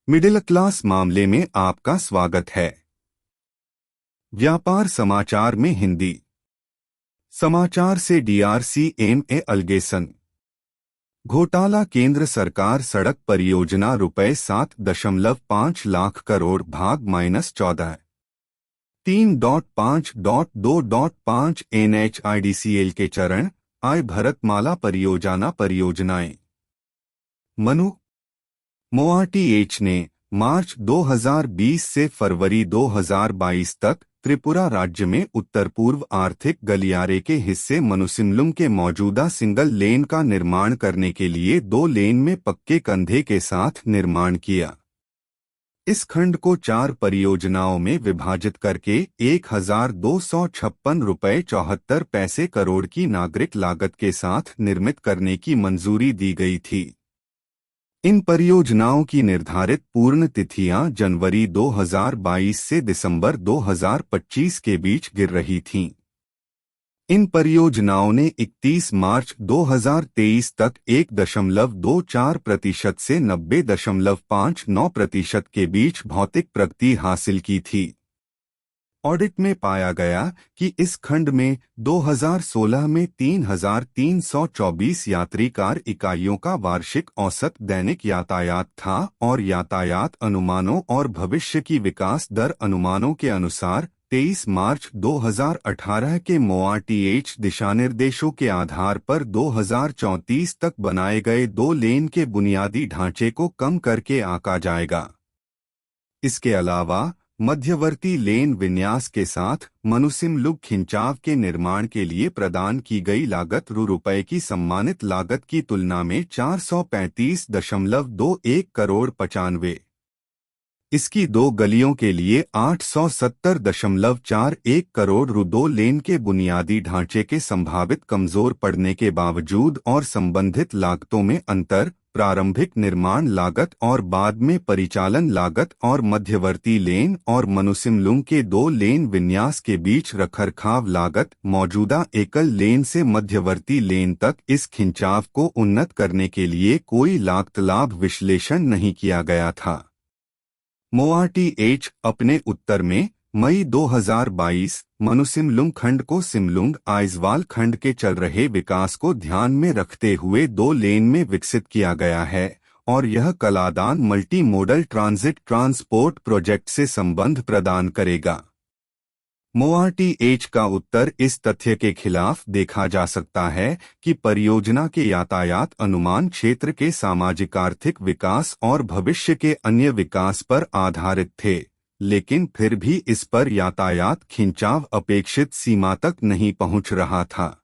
Middle class मामले में आपका स्वागत है। व्यापार समाचार में हिंदी समाचार से DRCMA एलिगेशन घोटाला। केंद्र सरकार सड़क परियोजना ₹7.5 लाख करोड़ भाग -14 3.5.2.5 NHIDCL के चरण आय भरतमाला परियोजनाएं मनु MoRTH ने मार्च 2020 से फरवरी 2022 तक त्रिपुरा राज्य में उत्तर पूर्व आर्थिक गलियारे के हिस्से मनुसिमलुम के मौजूदा सिंगल लेन का निर्माण करने के लिए 2 लेन में पक्के कंधे के साथ निर्माण किया। इस खंड को 4 परियोजनाओं में विभाजित करके ₹1,256.74 करोड़ की नागरिक लागत के साथ निर्मित करने की मंजूरी दी गई थी। इन परियोजनाओं की निर्धारित पूर्ण तिथियां जनवरी 2022 से दिसंबर 2025 के बीच गिर रही थीं। इन परियोजनाओं ने 31 मार्च 2023 तक 1.24% से 90.59% के बीच भौतिक प्रगति हासिल की थी। ऑडिट में पाया गया कि इस खंड में 2016 में 3,324 यात्री कार इकाइयों का वार्षिक औसत दैनिक यातायात था और यातायात अनुमानों और भविष्य की विकास दर अनुमानों के अनुसार 23 मार्च 2018 के MoRTH दिशानिर्देशों के आधार पर 2034 तक बनाए गए 2 लेन के बुनियादी ढांचे को कम करके आंका जाएगा। इसके अलावा मध्यवर्ती लेन विन्यास के साथ मनुसिमलुम खिंचाव के निर्माण के लिए प्रदान की गई लागत ₹, की सम्मानित लागत की तुलना में 435.21 करोड़ 95। इसकी 2 गलियों के लिए 870.41 करोड़ ₹। 2 लेन के बुनियादी ढांचे के संभावित कमजोर पड़ने के बावजूद और संबंधित लागतों में अंतर, प्रारंभिक निर्माण लागत और बाद में परिचालन लागत और मध्यवर्ती लेन और मनुसिमलुम के 2 लेन विन्यास के बीच रखरखाव लागत, मौजूदा एकल लेन से मध्यवर्ती लेन तक इस खिंचाव को उन्नत करने के लिए कोई लागत लाभ विश्लेषण नहीं किया गया था। MoRTH अपने उत्तर में मई 2022 मनुसिमलुम खंड को सिमलुंग आइजवाल खंड के चल रहे विकास को ध्यान में रखते हुए 2 लेन में विकसित किया गया है और यह Kaladan multi modal transit transport project से संबंध प्रदान करेगा। MoRTH का उत्तर इस तथ्य के खिलाफ देखा जा सकता है कि परियोजना के यातायात अनुमान क्षेत्र के सामाजिक आर्थिक विकास और भविष्य के अन्य विकास पर आधारित थे, लेकिन फिर भी इस पर यातायात खिंचाव अपेक्षित सीमा तक नहीं पहुंच रहा था।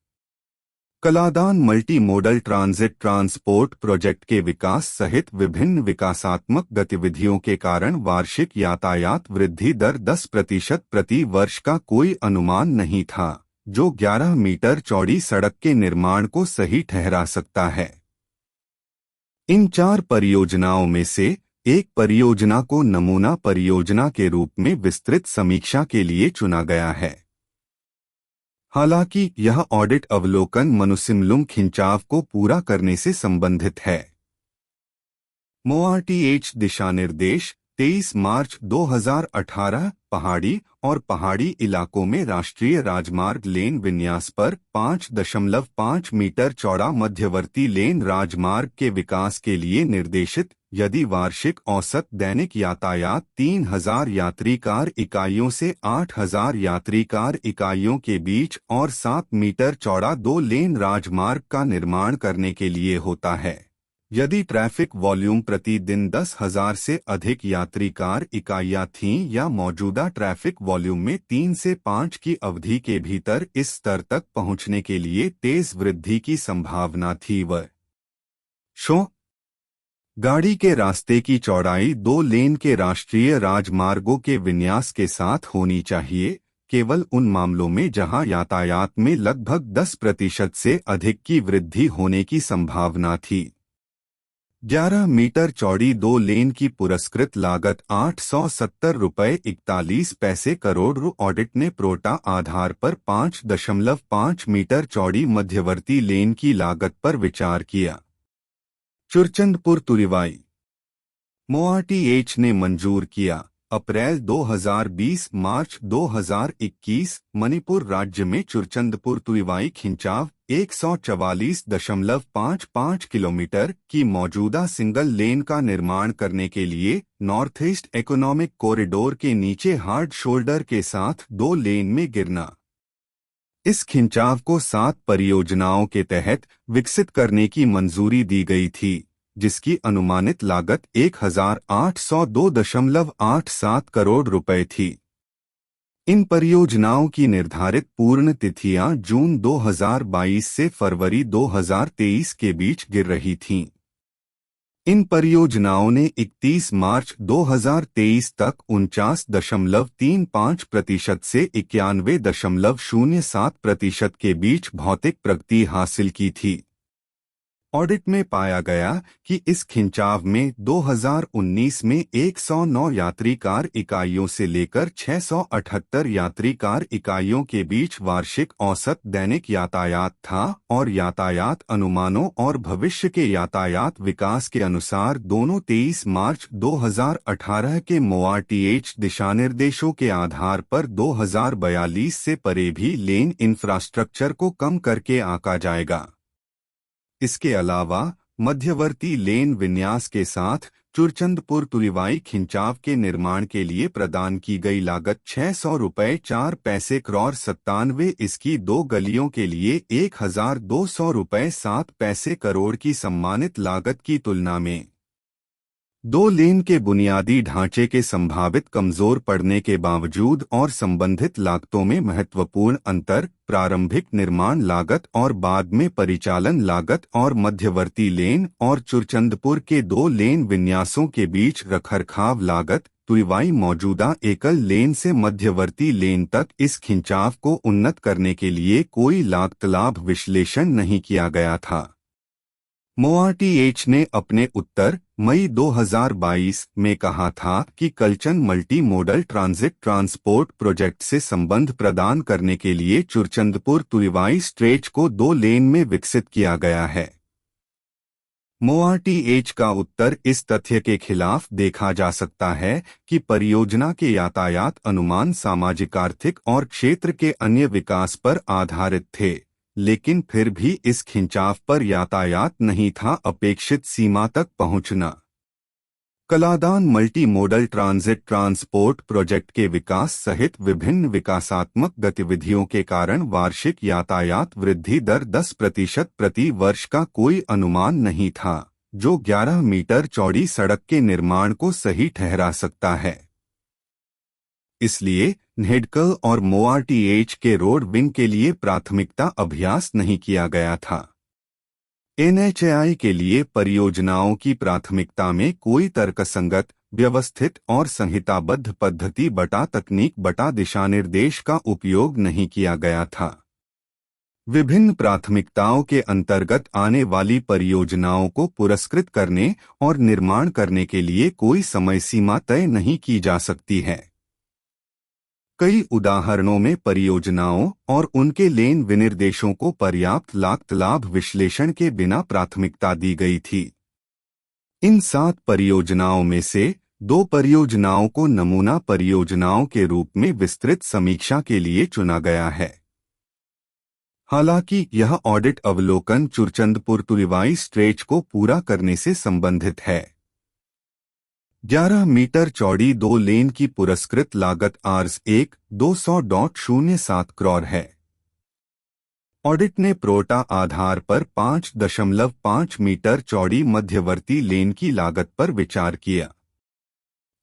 Kaladan multi modal transit transport project के विकास सहित विभिन्न विकासात्मक गतिविधियों के कारण वार्षिक यातायात वृद्धि दर 10% प्रति वर्ष का कोई अनुमान नहीं था, जो 11 मीटर चौड़ी सड़क के निर्माण को सही ठहरा सकता है। इन 4 परियोजनाओं में से एक परियोजना को नमूना परियोजना के रूप में विस्तृत समीक्षा के लिए चुना गया है। हालांकि यह ऑडिट अवलोकन मनुसिमलुम खिंचाव को पूरा करने से संबंधित है। MoRTH दिशानिर्देश 23 मार्च 2018 पहाड़ी और पहाड़ी इलाकों में राष्ट्रीय राजमार्ग लेन विन्यास पर 5.5 मीटर चौड़ा मध्यवर्ती लेन राजमार्ग के विकास के लिए निर्देशित, यदि वार्षिक औसत दैनिक यातायात 3,000 यात्री कार इकाइयों से 8,000 यात्री कार इकाइयों के बीच और 7 मीटर चौड़ा 2 लेन राजमार्ग का निर्माण करने के लिए होता है, यदि ट्रैफिक वॉल्यूम प्रति दिन 10,000 से अधिक यात्री कार इकाइयां थीं या मौजूदा ट्रैफिक वॉल्यूम में 3 से 5 की अवधि के भीतर इस स्तर तक पहुंचने के लिए तेज वृद्धि की संभावना थी। गाड़ी के रास्ते की चौड़ाई 2 लेन के राष्ट्रीय राजमार्गों के विन्यास के साथ होनी चाहिए, केवल उन मामलों में जहां यातायात में लगभग 10% से अधिक की वृद्धि होने की संभावना थी। 11 मीटर चौड़ी 2 लेन की पुरस्कृत लागत ₹870.41 करोड़। ऑडिट ने प्रोटा आधार पर 5.5 मीटर चौड़ी मध्यवर्ती लेन की लागत पर विचार किया। चुरचंदपुर तुरिवाई MoRTH ने मंजूर किया। अप्रैल 2020 मार्च 2021 मणिपुर राज्य में चुरचंदपुर तुइवाई खिंचाव 144.55 किलोमीटर की मौजूदा सिंगल लेन का निर्माण करने के लिए नॉर्थ ईस्ट इकोनॉमिक कॉरिडोर के नीचे हार्ड शोल्डर के साथ 2 लेन में गिरना। इस खिंचाव को 7 परियोजनाओं के तहत विकसित करने की मंजूरी दी गई थी, जिसकी अनुमानित लागत 1802.87 करोड़ रुपए थी। इन परियोजनाओं की निर्धारित पूर्ण तिथियां जून 2022 से फरवरी 2023 के बीच गिर रही थीं। इन परियोजनाओं ने 31 मार्च 2023 तक 49.35% से 91.07% के बीच भौतिक प्रगति हासिल की थी। ऑडिट में पाया गया कि इस खिंचाव में 2019 में 109 यात्री कार इकाइयों से लेकर 678 यात्री कार इकाइयों के बीच वार्षिक औसत दैनिक यातायात था और यातायात अनुमानों और भविष्य के यातायात विकास के अनुसार दोनों 23 मार्च 2018 के MoRTH दिशानिर्देशों के आधार पर 2042 से परे भी लेन इंफ्रास्ट्रक्चर को कम करके आंका जाएगा। इसके अलावा मध्यवर्ती लेन विन्यास के साथ चुरचंदपुर तुइवाई खिंचाव के निर्माण के लिए प्रदान की गई लागत 600 रुपये 4 पैसे करोड़ 97 इसकी 2 गलियों के लिए 1200 रुपये 7 पैसे करोड़ की सम्मानित लागत की तुलना में 2 लेन के बुनियादी ढांचे के संभावित कमजोर पड़ने के बावजूद और संबंधित लागतों में महत्वपूर्ण अंतर, प्रारंभिक निर्माण लागत और बाद में परिचालन लागत और मध्यवर्ती लेन और चुरचंदपुर के 2 लेन विन्यासों के बीच रखरखाव लागत, तुइवाई मौजूदा एकल लेन से मध्यवर्ती लेन तक इस खिंचाव को उन्नत करने के लिए कोई लागत लाभ विश्लेषण नहीं किया गया था। MoRTH ने अपने उत्तर मई 2022 में कहा था कि कलचन multi modal transit transport project से संबंध प्रदान करने के लिए चुरचंदपुर तुइवाई स्ट्रेच को 2 लेन में विकसित किया गया है। MoRTH का उत्तर इस तथ्य के खिलाफ देखा जा सकता है कि परियोजना के यातायात अनुमान सामाजिक आर्थिक और क्षेत्र के अन्य विकास पर आधारित थे, लेकिन फिर भी इस खिंचाव पर यातायात नहीं था अपेक्षित सीमा तक पहुंचना। Kaladan multi modal transit transport project के विकास सहित विभिन्न विकासात्मक गतिविधियों के कारण वार्षिक यातायात वृद्धि दर 10% प्रति वर्ष का कोई अनुमान नहीं था, जो 11 मीटर चौड़ी सड़क के निर्माण को सही ठहरा सकता है। इसलिए NHEDCL और MoRTH के रोड विंग के लिए प्राथमिकता अभ्यास नहीं किया गया था। NHAI के लिए परियोजनाओं की प्राथमिकता में कोई तर्कसंगत, व्यवस्थित और संहिताबद्ध पद्धति बटा तकनीक बटा दिशानिर्देश का उपयोग नहीं किया गया था। विभिन्न प्राथमिकताओं के अंतर्गत आने वाली परियोजनाओं को पुरस्कृत करने और निर्माण करने के लिए कोई समय सीमा तय नहीं की जा सकती है। कई उदाहरणों में परियोजनाओं और उनके लेन विनिर्देशों को पर्याप्त लागत लाभ विश्लेषण के बिना प्राथमिकता दी गई थी। इन 7 परियोजनाओं में से 2 परियोजनाओं को नमूना परियोजनाओं के रूप में विस्तृत समीक्षा के लिए चुना गया है। हालांकि यह ऑडिट अवलोकन चुरचंदपुर तुइवाई स्ट्रेच को पूरा करने से संबंधित है। 11 मीटर चौड़ी 2 लेन की पुरस्कृत लागत Rs 200.07 करोड़ है। ऑडिट ने प्रोटा आधार पर 5.5 मीटर चौड़ी मध्यवर्ती लेन की लागत पर विचार किया।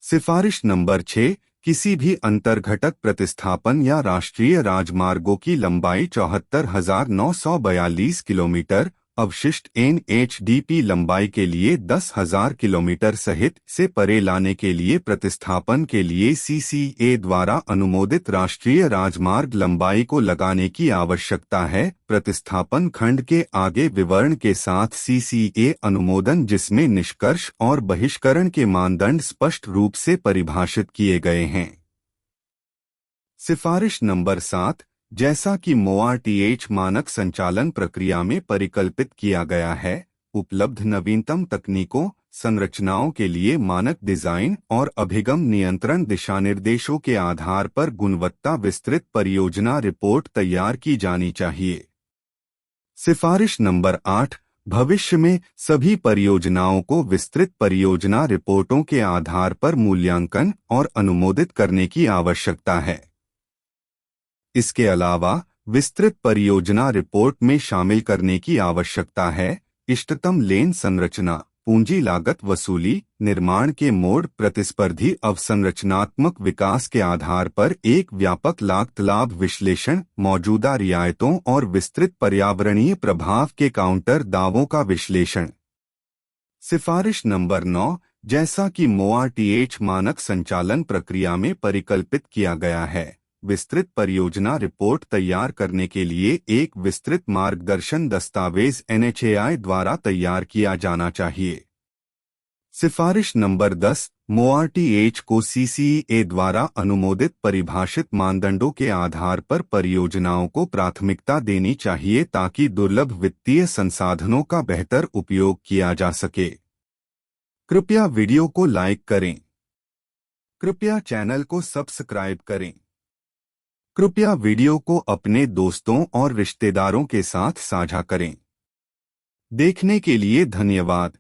सिफारिश नंबर 6 किसी भी अंतर्घटक प्रतिस्थापन या राष्ट्रीय राजमार्गों की लंबाई 74,942 किलोमीटर, अवशिष्ट NHDP लंबाई के लिए 10,000 किलोमीटर सहित से परे लाने के लिए प्रतिस्थापन के लिए CCA द्वारा अनुमोदित राष्ट्रीय राजमार्ग लंबाई को लगाने की आवश्यकता है। प्रतिस्थापन खंड के आगे विवरण के साथ CCA अनुमोदन, जिसमें निष्कर्ष और बहिष्करण के मानदंड स्पष्ट रूप से परिभाषित किए गए हैं। सिफारिश नंबर 7 जैसा कि MoRTH मानक संचालन प्रक्रिया में परिकल्पित किया गया है, उपलब्ध नवीनतम तकनीकों, संरचनाओं के लिए मानक डिजाइन और अभिगम नियंत्रण दिशानिर्देशों के आधार पर गुणवत्ता विस्तृत परियोजना रिपोर्ट तैयार की जानी चाहिए। सिफारिश नंबर 8, भविष्य में सभी परियोजनाओं को विस्तृत परियोजना रिपोर्टों के आधार पर मूल्यांकन और अनुमोदित करने की आवश्यकता है। इसके अलावा विस्तृत परियोजना रिपोर्ट में शामिल करने की आवश्यकता है इष्टतम लेन संरचना, पूंजी लागत वसूली, निर्माण के मोड, प्रतिस्पर्धी अवसंरचनात्मक विकास के आधार पर एक व्यापक लागत लाभ विश्लेषण, मौजूदा रियायतों और विस्तृत पर्यावरणीय प्रभाव के काउंटर दावों का विश्लेषण। सिफारिश नंबर 9, जैसा कि MoRTH मानक संचालन प्रक्रिया में परिकल्पित किया गया है, विस्तृत परियोजना रिपोर्ट तैयार करने के लिए एक विस्तृत मार्गदर्शन दस्तावेज NHAI द्वारा तैयार किया जाना चाहिए। सिफारिश नंबर 10, MoRTH को CCEA द्वारा अनुमोदित परिभाषित मानदंडों के आधार पर परियोजनाओं को प्राथमिकता देनी चाहिए ताकि दुर्लभ वित्तीय संसाधनों का बेहतर उपयोग किया जा सके। कृपया वीडियो को लाइक करें। कृपया चैनल को सब्सक्राइब करें। कृपया वीडियो को अपने दोस्तों और रिश्तेदारों के साथ साझा करें। देखने के लिए धन्यवाद।